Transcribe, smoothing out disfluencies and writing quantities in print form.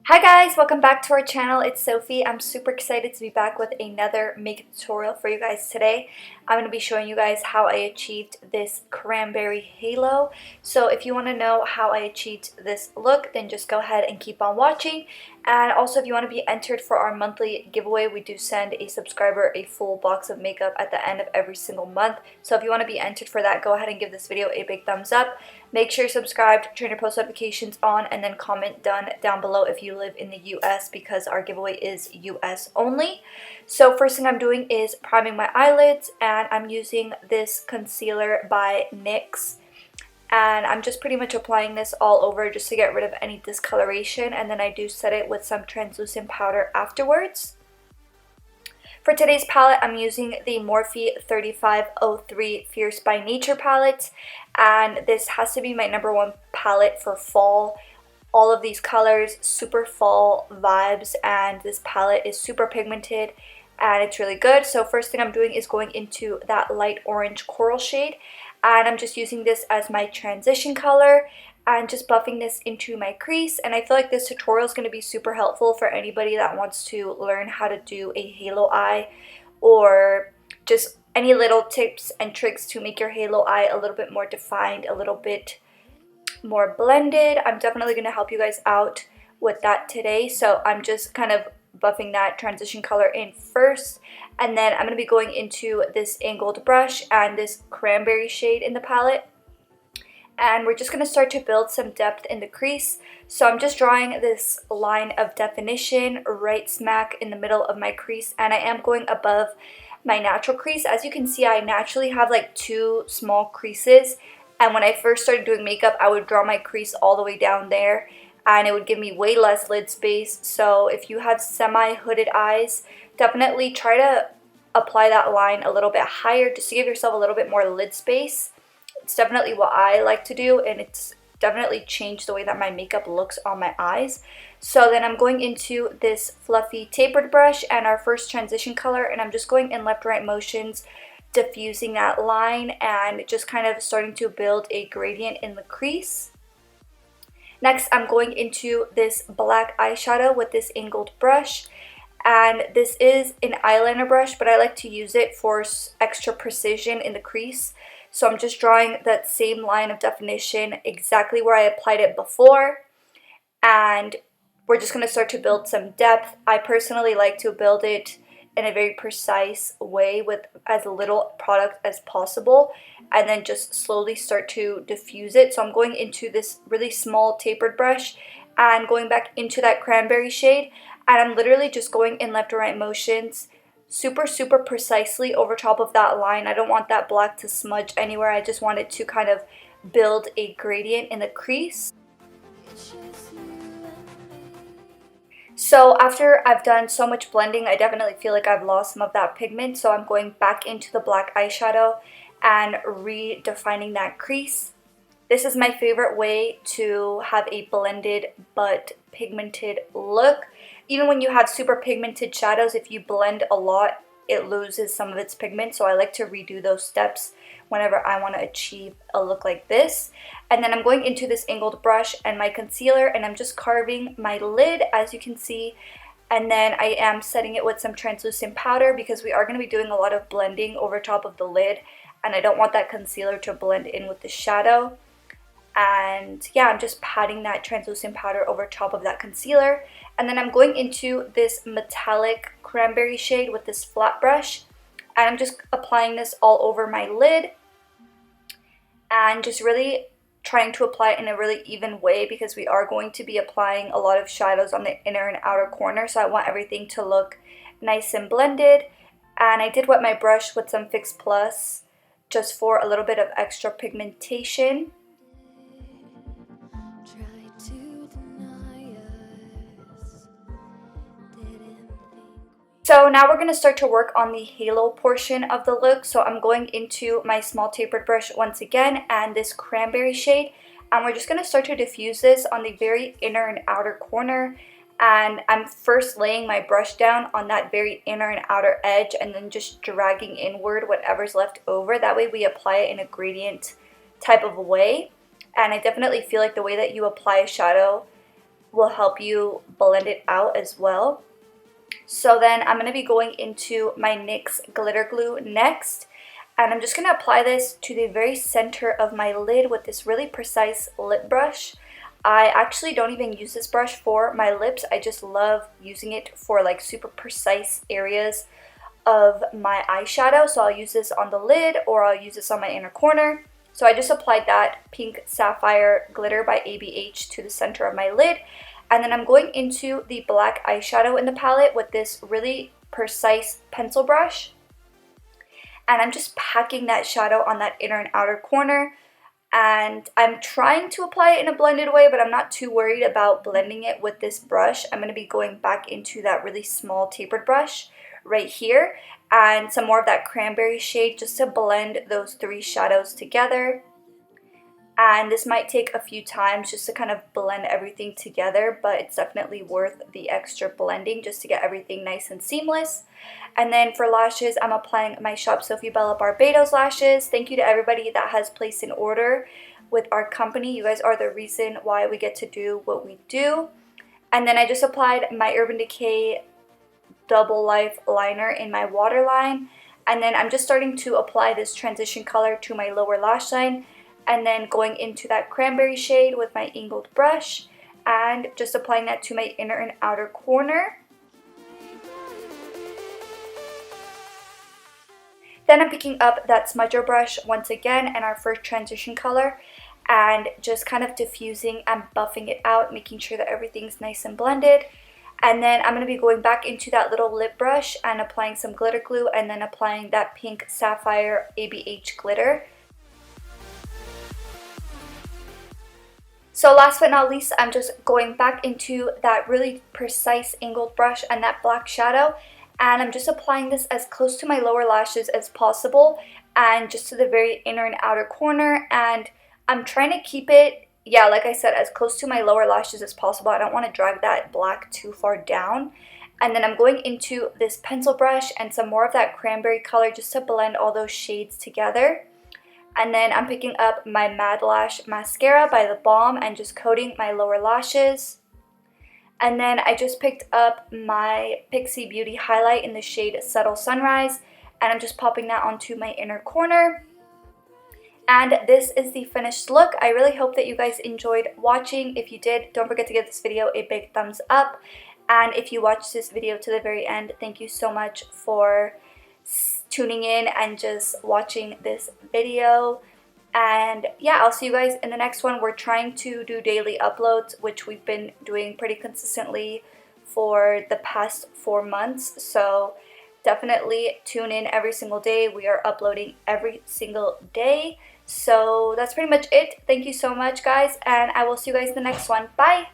Hi guys, welcome back to our channel. It's Sophie. I'm super excited to be back with another makeup tutorial for you guys today. I'm going to be showing you guys how I achieved this cranberry halo. So if you want to know how I achieved this look, then just go ahead and keep on watching. And also if you want to be entered for our monthly giveaway, we do send a subscriber a full box of makeup at the end of every single month. So if you want to be entered for that, go ahead and give this video a big thumbs up. Make sure you're subscribed, turn your post notifications on, and then comment done down below if you live in the US, because our giveaway is US only. So first thing I'm doing is priming my eyelids, and I'm using this concealer by NYX. And I'm just pretty much applying this all over just to get rid of any discoloration, and then I do set it with some translucent powder afterwards. For today's palette, I'm using the Morphe 3503 Fierce by Nature palette, and this has to be my #1 palette for fall. All of these colors, super fall vibes, and this palette is super pigmented and it's really good. So first thing I'm doing is going into that light orange coral shade, and I'm just using this as my transition color and just buffing this into my crease. And I feel like this tutorial is going to be super helpful for anybody that wants to learn how to do a halo eye, or just any little tips and tricks to make your halo eye a little bit more defined, a little bit more blended. I'm definitely going to help you guys out with that today. So I'm just kind of buffing that transition color in first, and then I'm going to be going into this angled brush and this cranberry shade in the palette, and we're just going to start to build some depth in the crease. So I'm just drawing this line of definition right smack in the middle of my crease, and I am going above my natural crease. As you can see, I naturally have like 2 small creases, and when I first started doing makeup, I would draw my crease all the way down there, and it would give me way less lid space. So if you have semi-hooded eyes, definitely try to apply that line a little bit higher just to give yourself a little bit more lid space. It's definitely what I like to do, and it's definitely changed the way that my makeup looks on my eyes. So then I'm going into this fluffy tapered brush and our first transition color, and I'm just going in left-right motions, diffusing that line and just kind of starting to build a gradient in the crease. Next, I'm going into this black eyeshadow with this angled brush, and this is an eyeliner brush, but I like to use it for extra precision in the crease. So I'm just drawing that same line of definition exactly where I applied it before, and we're just going to start to build some depth. I personally like to build it in a very precise way with as little product as possible, and then just slowly start to diffuse it. So I'm going into this really small tapered brush and going back into that cranberry shade, and I'm literally just going in left and right motions super precisely over top of that line. I don't want that black to smudge anywhere. I just want it to kind of build a gradient in the crease. So after I've done so much blending, I definitely feel like I've lost some of that pigment, so I'm going back into the black eyeshadow and redefining that crease. This is my favorite way to have a blended but pigmented look. Even when you have super pigmented shadows, if you blend a lot, it loses some of its pigment. So I like to redo those steps whenever I want to achieve a look like this. And then I'm going into this angled brush and my concealer, and I'm just carving my lid, as you can see. And then I am setting it with some translucent powder because we are going to be doing a lot of blending over top of the lid, and I don't want that concealer to blend in with the shadow. And yeah, I'm just patting that translucent powder over top of that concealer. And then I'm going into this metallic cranberry shade with this flat brush, and I'm just applying this all over my lid and just really trying to apply it in a really even way, because we are going to be applying a lot of shadows on the inner and outer corner, so I want everything to look nice and blended. And I did wet my brush with some Fix Plus just for a little bit of extra pigmentation. So now we're going to start to work on the halo portion of the look. So I'm going into my small tapered brush once again and this cranberry shade, and we're just going to start to diffuse this on the very inner and outer corner. And I'm first laying my brush down on that very inner and outer edge, and then just dragging inward whatever's left over. That way we apply it in a gradient type of way. And I definitely feel like the way that you apply a shadow will help you blend it out as well. So then I'm going to be going into my NYX glitter glue next. And I'm just going to apply this to the very center of my lid with this really precise lip brush. I actually don't even use this brush for my lips. I just love using it for like super precise areas of my eyeshadow. So I'll use this on the lid or I'll use this on my inner corner. So I just applied that pink sapphire glitter by ABH to the center of my lid. And then I'm going into the black eyeshadow in the palette with this really precise pencil brush. And I'm just packing that shadow on that inner and outer corner. And I'm trying to apply it in a blended way, but I'm not too worried about blending it with this brush. I'm going to be going back into that really small tapered brush right here and some more of that cranberry shade just to blend those three shadows together. And this might take a few times just to kind of blend everything together, but it's definitely worth the extra blending just to get everything nice and seamless. And then for lashes, I'm applying my Shop Sophie Bella Barbados lashes. Thank you to everybody that has placed an order with our company. You guys are the reason why we get to do what we do. And then I just applied my Urban Decay Double Life liner in my waterline. And then I'm just starting to apply this transition color to my lower lash line. And then going into that cranberry shade with my angled brush and just applying that to my inner and outer corner. Then I'm picking up that smudger brush once again and our first transition color and just kind of diffusing and buffing it out, making sure that everything's nice and blended. And then I'm going to be going back into that little lip brush and applying some glitter glue and then applying that pink sapphire ABH glitter. So last but not least, I'm just going back into that really precise angled brush and that black shadow. And I'm just applying this as close to my lower lashes as possible and just to the very inner and outer corner. And I'm trying to keep it, yeah, like I said, as close to my lower lashes as possible. I don't want to drag that black too far down. And then I'm going into this pencil brush and some more of that cranberry color just to blend all those shades together. And then I'm picking up my Mad Lash mascara by The Balm and just coating my lower lashes. And then I just picked up my Pixie Beauty highlight in the shade Subtle Sunrise. And I'm just popping that onto my inner corner. And this is the finished look. I really hope that you guys enjoyed watching. If you did, don't forget to give this video a big thumbs up. And if you watched this video to the very end, thank you so much for tuning in and just watching this video. And yeah, I'll see you guys in the next one. We're trying to do daily uploads, which we've been doing pretty consistently for the past 4 months. So definitely tune in every single day. We are uploading every single day. So that's pretty much it. Thank you so much, guys, and I will see you guys in the next one. Bye!